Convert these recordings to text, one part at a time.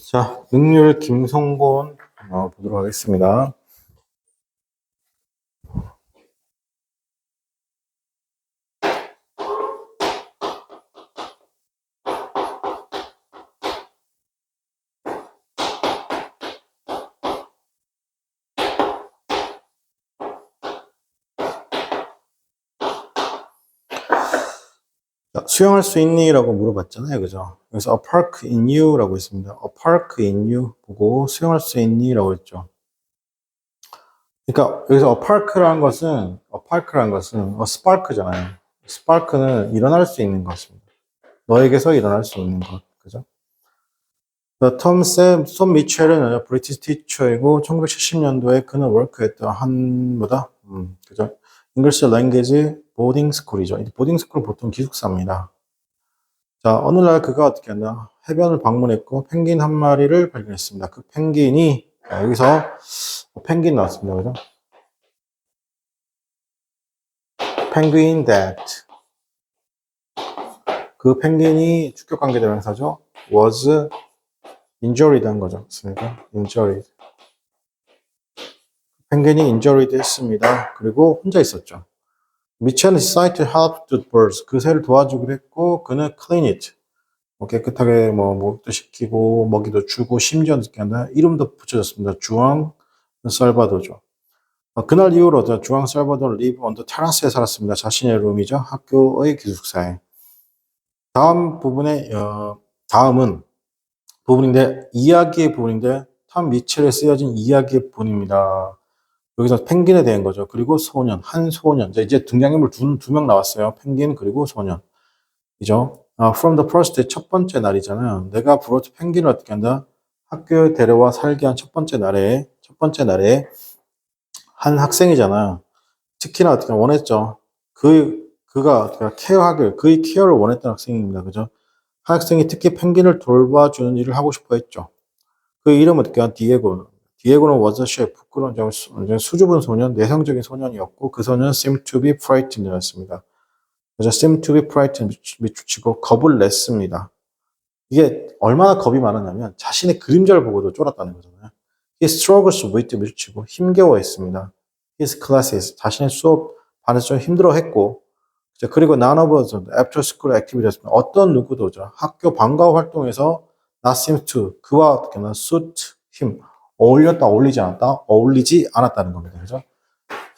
자, 능률 김성곤 보도록 하겠습니다. 자, 수영할 수 있니? 라고 물어봤잖아요. 그죠? 여기서 a park in you 라고 있습니다. a park in you 보고 수영할 수 있니? 라고 했죠. 그러니까 여기서 a spark잖아요. spark는 일어날 수 있는 것입니다. 너에게서 일어날 수 있는 것. 그죠? 톰 미첼은 브리티시 티처이고 1970년도에 그는 워크했던 그죠? English Language 보딩 스쿨이죠. 보딩 스쿨은 보통 기숙사입니다. 자, 어느 날 그가 어떻게 했나? 해변을 방문했고 펭귄 한 마리를 발견했습니다. 그 펭귄이 여기서 펭귄 나왔습니다. 그죠? Penguin that 그 펭귄이 주격 관계 대명사죠. was injured 한 거죠. 그러니까 injured. 펭귄이 injured 했습니다. 그리고 혼자 있었죠. 미첼은 decided to help the birds. 그 새를 도와주기로 했고 그는 clean it. 깨끗하게 목욕도 시키고 먹이도 주고 심지어 이름도 붙여줬습니다. 주앙 살바도죠. 그날 이후로 주앙 살바도는 리브 언더 테라스에 살았습니다. 자신의 룸이죠. 학교의 기숙사에. 다음 다음은 이야기의 부분인데 톰 미첼에 쓰여진 이야기의 부분입니다. 여기서 펭귄에 대한 거죠. 그리고 한 소년. 이제 등장인물 두 명 나왔어요. 펭귄 그리고 소년. 이죠. From the first day, 첫 번째 날이잖아요. 내가 펭귄을 어떻게 한다? 학교에 데려와 살게 한 첫 번째 날에 한 학생이잖아요. 특히나 어떻게 원했죠. 그가 어떻게 그의 케어를 원했던 학생입니다. 그죠? 학생이 특히 펭귄을 돌봐주는 일을 하고 싶어 했죠. 그 이름은 어떻게 디에고는 was a chef. 그런 수줍은 소년, 내성적인 소년이었고 그 소년은 seemed to be frightened였습니다. 그래서 seemed to be frightened 밑줄치고 겁을 냈습니다. 이게 얼마나 겁이 많았냐면 자신의 그림자를 보고도 쫄았다는 거잖아요. He struggles with 밑줄치고 힘겨워했습니다. His classes 자신의 수업 반에서 좀 힘들어했고 그리고 none of us after school activities였습니다. 어떤 누구도죠. 학교 방과 활동에서 not seem to 그와 어떻게 나 suit him 어울리지 않았다는 겁니다. 그죠?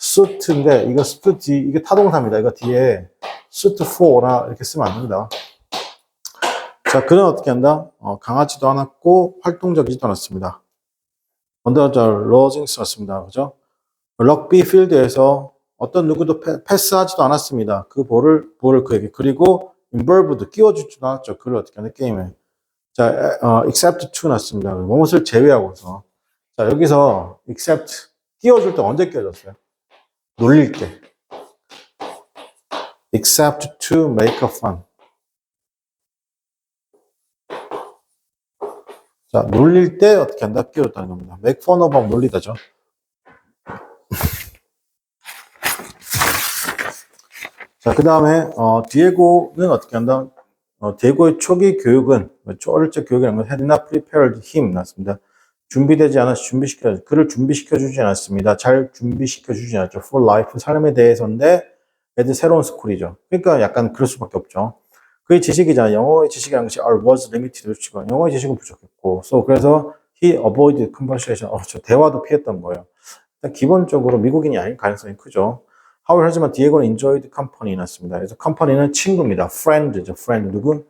suit인데 이게 타동사입니다. 이거 뒤에 suit for나 이렇게 쓰면 안 됩니다. 자, 그는 어떻게 한다? 강하지도 않았고 활동적이지도 않았습니다. 러징 썼습니다. 그죠? 럭비 필드에서 어떤 누구도 패스하지도 않았습니다. 그 볼을 그에게. 그리고 involved 끼워주지도 않았죠. 그를 어떻게 하는 게임에. 자, except to 났습니다. 무엇을 제외하고서. 자, 여기서 except 끼워줄 때 언제 끼워줬어요? 놀릴 때. except to make a fun. 자, 놀릴 때 어떻게 한다? 끼워줬다는 겁니다. make fun of 하면 놀리다죠. 자, 그 다음에, 디에고는 어떻게 한다? 디에고의 초기 교육은, 어릴 적 교육이라는 건 had not prepared him, 났습니다. 준비되지 않아서 그를 준비시켜주지 않았습니다. 잘 준비시켜주지 않았죠. for life, 삶에 대해서인데, 애들 새로운 스쿨이죠. 그러니까 약간 그럴 수밖에 없죠. 그의 지식이잖아요. 영어의 지식이라는 것이 was limited, 영어의 지식은 부족했고, 그래서 he avoided conversation, 대화도 피했던 거예요. 기본적으로 미국인이 아닐 가능성이 크죠. 하지만 디에고는 enjoyed company 났습니다. 그래서 company는 친구입니다. friend죠. friend. 누구?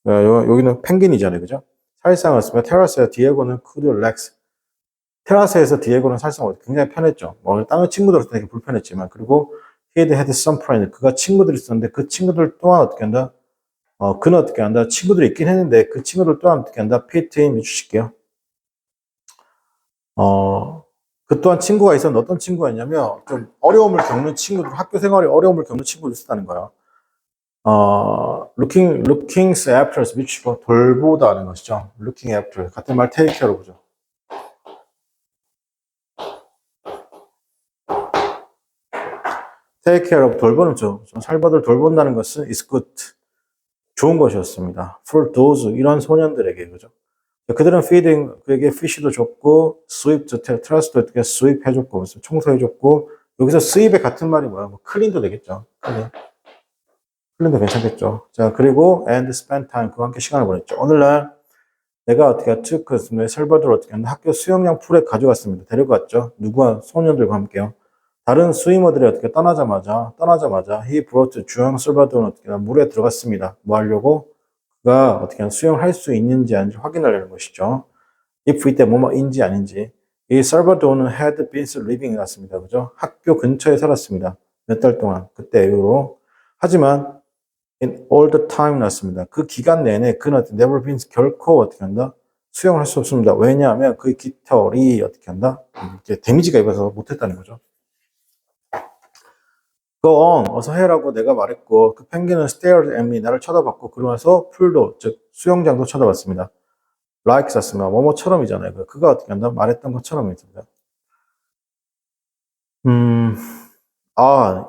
여기는 펭귄이잖아요. 그죠? 사실상 었습니다. 테라스에서 디에고는 could relax. 테라스에서 디에고는 사실상 굉장히 편했죠. 다른 친구들한테 되게 불편했지만, 그리고 he had some friends. 그가 친구들이 있었는데, 그 친구들 또한 어떻게 한다? 그는 어떻게 한다? 친구들이 있긴 했는데, 그 친구들 또한 어떻게 한다? fit in 해주실게요. 그 또한 친구가 있었는데 어떤 친구였냐면 좀 어려움을 겪는 친구들, 학교 생활에 어려움을 겪는 친구들 있었다는 거예요. looking after 미치고 돌보다는 것이죠. looking after 같은 말 take care로 보죠. take care of 돌보는 살바도를 돌본다는 것은 is good 좋은 것이었습니다. for those 이런 소년들에게 그죠. 그들은 feeding, 그에게 fish도 줬고, sweep, 트러스도 어떻게 sweep 해줬고, 청소해줬고, 여기서 sweep의 같은 말이 뭐야? 뭐, clean도 되겠죠. clean도 괜찮겠죠. 자, 그리고 and spend time, 그와 함께 시간을 보냈죠. 오늘날 내가 어떻게 took, 셀바도르 어떻게 하면 학교 수영장 풀에 가져갔습니다. 데려갔죠. 누구와? 소년들과 함께요. 다른 스위머들이 어떻게 떠나자마자 he brought 주앙 셀바도르는 어떻게 물에 들어갔습니다. 뭐 하려고? 그가 어떻게 수영할 수 있는지 아닌지 확인하려는 것이죠. if 이때 뭐뭐인지 아닌지. 이 셀바도르는 had been living 났습니다. 그죠? 학교 근처에 살았습니다. 몇 달 동안. 그때 이후로. 하지만 in all the time 났습니다. 그 기간 내내 그는 never been 결코 어떻게 한다? 수영을 할 수 없습니다. 왜냐하면 그 깃털이 어떻게 한다? 이렇게 데미지가 입어서 못했다는 거죠. Go on, 어서 해라고 내가 말했고 그 펭귄은 stared at me, 나를 쳐다봤고 그러면서 풀도, 즉 수영장도 쳐다봤습니다. like 썼으면 뭐뭐처럼이잖아요. 그가 어떻게 한다? 말했던 것처럼입니다.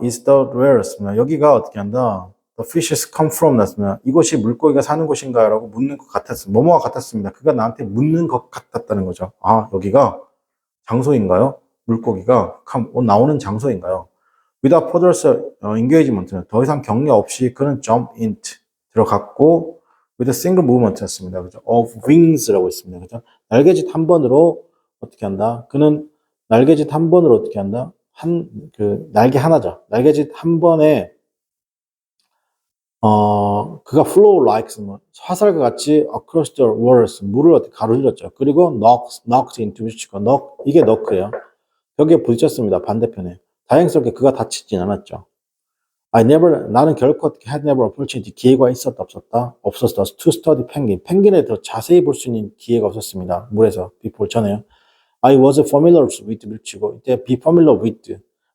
is the where였습니다. 여기가 어떻게 한다? The fishes come from 났습니다. 이곳이 물고기가 사는 곳인가요? 라고 묻는 것 같았습니다. 뭐뭐가 같았습니다. 그가 나한테 묻는 것 같았다는 거죠. 여기가 장소인가요? 물고기가 나오는 장소인가요? Without further engagement, 더 이상 격려 없이 그는 jump into 들어갔고 with a single movement였습니다. 그죠? Of wings라고 있습니다. 그죠? 날개짓 한 번으로 어떻게 한다? 그는 날개짓 한 번으로 어떻게 한다? 날개 하나죠. 날개짓 한 번에 그가 flow like 화살과 같이 across the waters 물을 어떻게 가로질렀죠. 그리고 knocked into 이게 knock예요. 벽에 부딪혔습니다. 반대편에. 다행스럽게 그가 다치진 않았죠. 나는 결코 had never opportunity, 기회가 있었다 없었다 to study penguin, 펭귄에 더 자세히 볼 수 있는 기회가 없었습니다. 물에서 before 전에요. I was familiar with 밀치고 이때 be familiar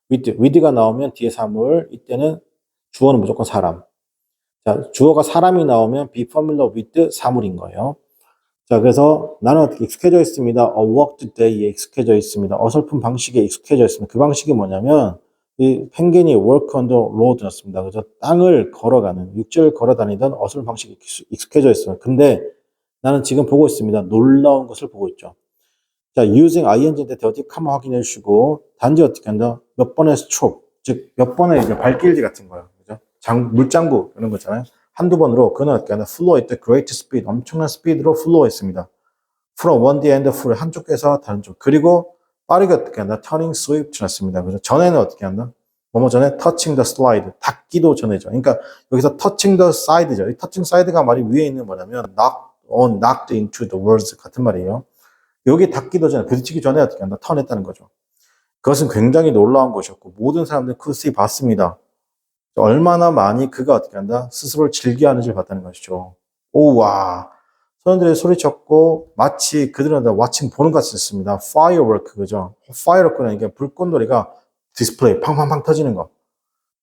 with가 나오면 뒤에 사물, 이때는 주어는 무조건 사람. 자, 주어가 사람이 나오면 be familiar with 사물인 거예요. 자, 그래서 나는 어떻게 익숙해져 있습니다. A worked day에 익숙해져 있습니다. 어설픈 방식에 익숙해져 있습니다. 그 방식이 뭐냐면 이 펭귄이 work on the road였습니다. 그래서 땅을 걸어가는, 육지를 걸어다니던 어설픈 방식에 익숙해져 있어요. 근데 나는 지금 보고 있습니다. 놀라운 것을 보고 있죠. 자, using ing인데 어디 한번 확인해 주시고 단지 어떻게 한다? 몇 번의 stroke, 즉 몇 번의 이제 발길질 같은 거예요. 그죠? 물장구 이런 거 있잖아요. 한두 번으로 그는 어떻게 한다? flow at great speed, 엄청난 스피드로 flow 했습니다. from one end to 한쪽에서 다른 쪽. 그리고 빠르게 어떻게 한다? turning swift 났습니다. 그죠? 전에는 어떻게 한다? 뭐뭐 전에 touching the slide, 닿기도 전에죠. 그러니까 여기서 touching the side죠. 이 touching side가 말이 위에 있는 뭐냐면 knocked into the words 같은 말이에요. 여기 닿기도 전에, 부딪히기 전에 어떻게 한다? 턴했다는 거죠. 그것은 굉장히 놀라운 것이었고 모든 사람들이 그것을 봤습니다. 얼마나 많이 그가 어떻게 한다? 스스로를 즐겨하는지를 봤다는 것이죠. 오와. 사람들이 소리쳤고 마치 그들은 다 watching 보는 것 같았습니다. firework 그죠? firework는 이게 불꽃놀이가 디스플레이 팡팡팡 터지는 거.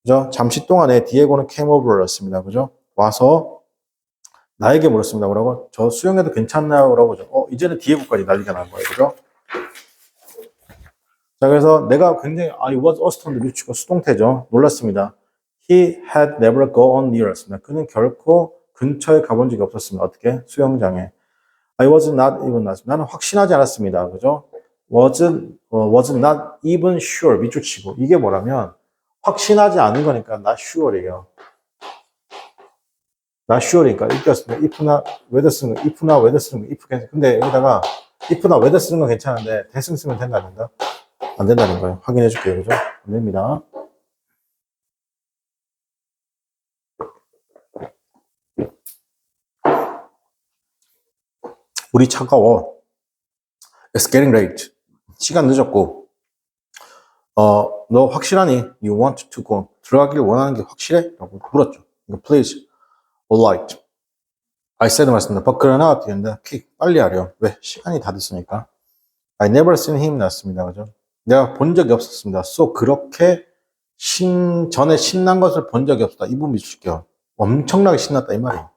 그죠? 잠시 동안에 디에고는 came over였습니다. 그죠? 와서 나에게 물었습니다. 뭐라고? 저 수영해도 괜찮나요? 라고 하죠. 이제는 디에고까지 난리가 난 거예요. 그죠? 자, 그래서 내가 굉장히, I was astounded, 미치고 수동태죠. 놀랐습니다. He had never gone near 였습니다. 그는 결코 근처에 가본 적이 없었습니다. 어떻게? 수영장에. I was not even 났습니다. 나는 확신하지 않았습니다. 그죠? was not even sure. 밑줄 치고. 이게 뭐라면, 확신하지 않은 거니까 not sure이에요. not sure니까 이렇게 쓰면 if나 whether 쓰는 거, if나 whether 쓰는 거, if 괜찮아. 근데 여기다가 if나 whether 쓰는 건 괜찮은데 대승 쓰면 된다 안 된다? 안 된다는 거예요. 확인해 줄게요. 그죠? 안 됩니다. 우리 차가워. It's getting late. 시간 늦었고. 너 확실하니? You want to go. 들어가길 원하는 게 확실해? 라고 물었죠. Please. Alright. I said 말씀니다. But 그러나 어떻게 된다? quick. 빨리 하려. 왜? 시간이 다 됐으니까. I never seen him 났습니다. 그죠? 내가 본 적이 없었습니다. So 그렇게 전에 신난 것을 본 적이 없었다. 이 부분 믿으실게요. 엄청나게 신났다 이 말이에요.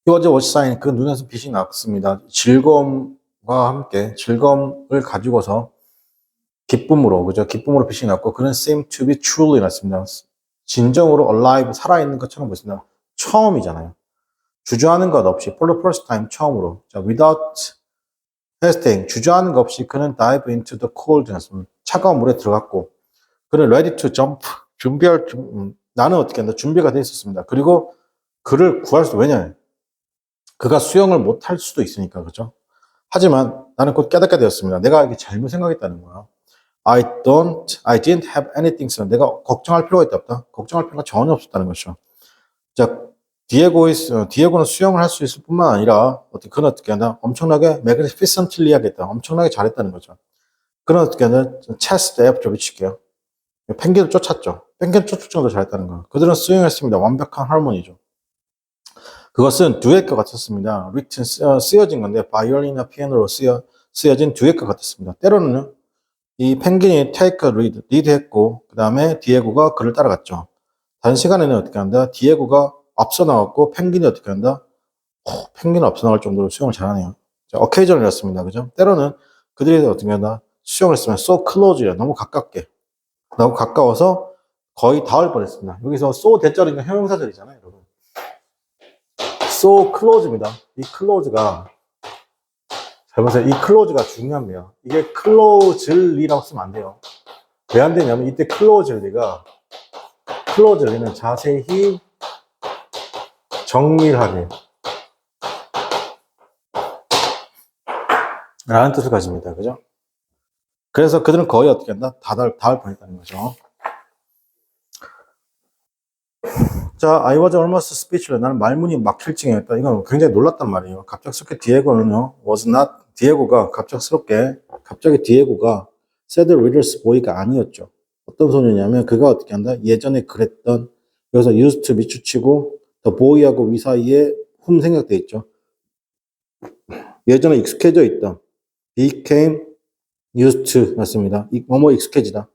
이 어제 워치사인 그 눈에서 빛이 났습니다. 즐거움과 함께 즐거움을 가지고서 기쁨으로 그죠? 기쁨으로 빛이 났고 그는 seemed to be truly 났습니다. 진정으로 alive 살아있는 것처럼 보였습니다. 처음이잖아요. 주저하는 것 없이 for the first time 처음으로 자, without hesitating 주저하는 것 없이 그는 dive into the cold 차가운 물에 들어갔고 그는 ready to jump 나는 어떻게 한다 준비가 돼 있었습니다. 그리고 그를 구할 수 왜냐 그가 수영을 못할 수도 있으니까 그죠? 하지만 나는 곧 깨닫게 되었습니다. 내가 이게 잘못 생각했다는 거야. I didn't have anything. 내가 걱정할 필요가 없다. 걱정할 필요가 전혀 없었다는 것이죠. 자, 디에고는 수영을 할 수 있을 뿐만 아니라 그는 어떻게 한다? 엄청나게 magnificently 하겠다. 엄청나게 잘했다는 거죠. 그는 어떻게 한다? chest after 미칠게요. 펭귄을 쫓았죠. 펭귄을 쫓을 정도로 잘했다는 거예요. 그들은 수영했습니다. 완벽한 하모니죠. 그것은 듀엣과 같았습니다. 쓰여진 건데 바이올린이나 피아노로 쓰여진 듀엣과 같았습니다. 때로는 이 펭귄이 take 리드했고 그 다음에 디에고가 그를 따라갔죠. 다른 시간에는 어떻게 한다? 디에고가 앞서 나갔고 펭귄이 어떻게 한다? 펭귄은 앞서 나갈 정도로 수영을 잘하네요. occasional이었습니다. 그죠? 때로는 그들이 어떻게 한다? 수영을 했으면 so close야. 너무 가까워서 거의 닿을 뻔했습니다. 여기서 so 대절이니까 형용사절이잖아요, 여러분. so close입니다. 이 close가 잘 보세요. 이 close가 중요합니다. 이게 closely라고 쓰면 안 돼요. 왜 안 되냐면 이때 closely는 자세히 정밀하게 라는 뜻을 가집니다. 그죠? 그래서 그들은 거의 어떻게 한다? 닿을 뻔했다는 거죠. 자, I was almost speechless. 나는 말문이 막힐 징이었다. 이건 굉장히 놀랐단 말이에요. 갑작스럽게 디에고가 갑자기 디에고가 새드 리더스 보이가 아니었죠. 어떤 소년이냐면 그가 어떻게 한다? 예전에 그랬던 여기서 used to 비추치고 더 보이하고 위 사이에 생략돼 있죠. 예전에 익숙해져 있던 became used to 맞습니다. 뭐뭐 익숙해지다.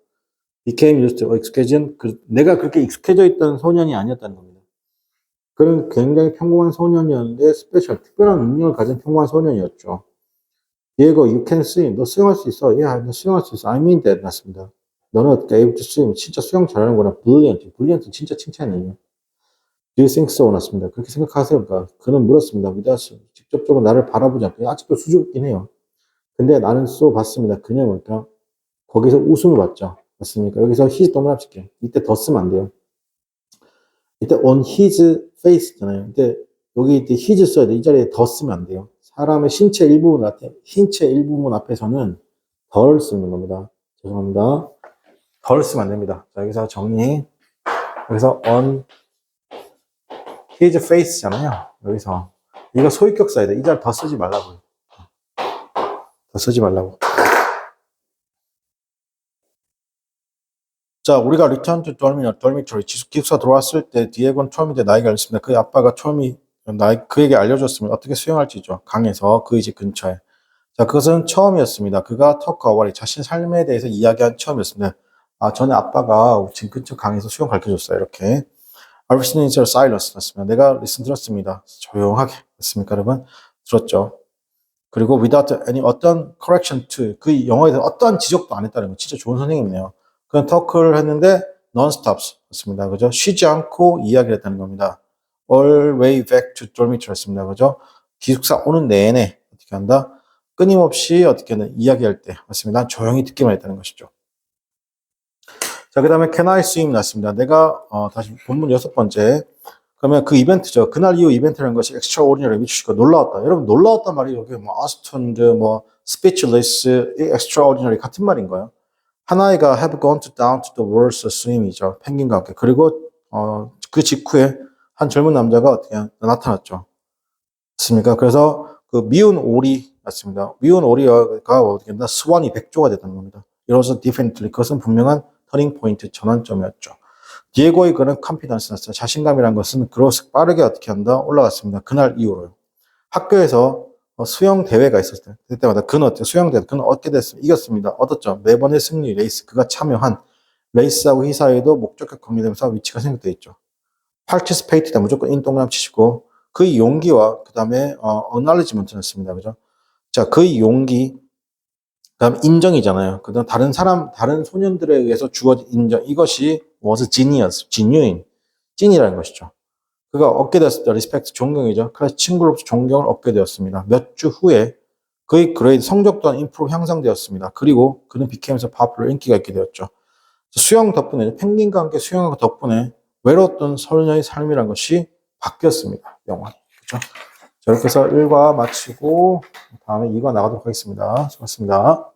became used to 익숙해진 내가 그렇게 익숙해져 있던 소년이 아니었다는 겁니다. 그는 굉장히 평범한 소년이었는데 특별한 능력을 가진 평범한 소년이었죠. 디에고, you can swim. 너 수영할 수 있어. 너 수영할 수 있어. I mean that. 맞습니다. 너는 어떻게 able to swim. 진짜 수영 잘하는구나. Brilliant. Brilliant 진짜 칭찬이에요. Do you think so? 맞습니다. 그렇게 생각하세요. 그러니까 그는 물었습니다. 직접적으로 나를 바라보지 않고 아직도 수줍긴 해요. 근데 나는 so 봤습니다. 그냥 뭘까? 거기서 웃음을 봤죠. 맞습니까? 여기서 his 동그라미 칠게요. 이때 더 쓰면 안 돼요. 이때 on his face 있잖아요. 근데 여기 이때 his 써야 돼. 이 자리에 더 쓰면 안 돼요. 사람의 신체 일부분 앞에서는 덜 쓰는 겁니다. 죄송합니다. 덜 쓰면 안 됩니다. 자, 여기서 정리. 여기서 on his face잖아요. 여기서 이거 소유격 써야 돼. 이 자리 더 쓰지 말라고요. 더 쓰지 말라고. 자, 우리가 return to dormitory 기숙사 들어왔을 때 디에고는 처음인데 나이가 알렸습니다. 그의 아빠가 그에게 알려줬습니다. 어떻게 수영할지죠. 강에서 그의 집 근처에. 자, 그것은 처음이었습니다. 그가 터커와리 자신 삶에 대해서 이야기한 처음이었습니다. 전에 아빠가 집 근처 강에서 수영 가르쳐줬어요. 이렇게. I listened in silence. 맞습니다. 내가 listen 들었습니다. 조용하게. 맞습니까, 여러분? 들었죠. 그리고 without any 어떤 correction to 그 영어에 대해서 어떤 지적도 안 했다는 거 진짜 좋은 선생님이네요. 그는 터크를 했는데 non-stop 했습니다. 그죠? 쉬지 않고 이야기를 했다는 겁니다. all way back to dormitory 했습니다. 그죠? 기숙사 오는 내내 어떻게 한다? 끊임없이 어떻게 하는 이야기할 때 맞습니다. 난 조용히 듣기만 했다는 것이죠. 자, 그 다음에 can I swim 났습니다. 내가 다시 본문 6번째 그러면 그 이벤트죠. 그날 이후 이벤트라는 것이 extraordinary 미치고 놀라웠다. 여러분 놀라웠단 말이 여기 뭐 astounded, 뭐 speechless, extraordinary 같은 말인 거예요. 하나이가 have gone down to the world's swim이죠. 펭귄과 함께. 그리고 그 직후에 한 젊은 남자가 어떻게 나타났죠. 맞습니까? 그래서 그 미운 오리 맞습니다. 미운 오리가 어떻게 된다? 스완이 백조가 됐다는 겁니다. 이로써 definitely 그것은 분명한 터닝 포인트 전환점이었죠. 디에고의 그는 컨피던스 났어요. 자신감이란 것은 그로서 빠르게 어떻게 한다? 올라갔습니다. 그날 이후로요. 학교에서 수영 대회가 있었을 때 그때마다 그는 얻게 됐습니다. 이겼습니다. 얻었죠. 매번의 승리 레이스 그가 참여한 레이스하고 희사에도 목적격 관계되면서 위치가 생각되어 있죠. participate다 무조건 인 동그라미 치시고 그의 용기와 그 다음에 acknowledgement였습니다. 그죠? 자, 그의 용기 그다음 인정이잖아요. 그다음 다른 소년들에 의해서 주어진 인정 이것이 was genuine 찐이라는 것이죠. 그가 얻게 되었습니다. 리스펙트, 존경이죠. 그래서 친구로부터 존경을 얻게 되었습니다. 몇 주 후에 그의 그레이드 성적 또한 인프로 향상되었습니다. 그리고 그는 비케임에서 파플러 인기가 있게 되었죠. 수영 덕분에, 펭귄과 함께 수영하고 덕분에 외로웠던 소녀의 삶이란 것이 바뀌었습니다. 영원히. 그렇죠? 자, 이렇게 해서 1과 마치고 다음에 2과 나가도록 하겠습니다. 수고하셨습니다.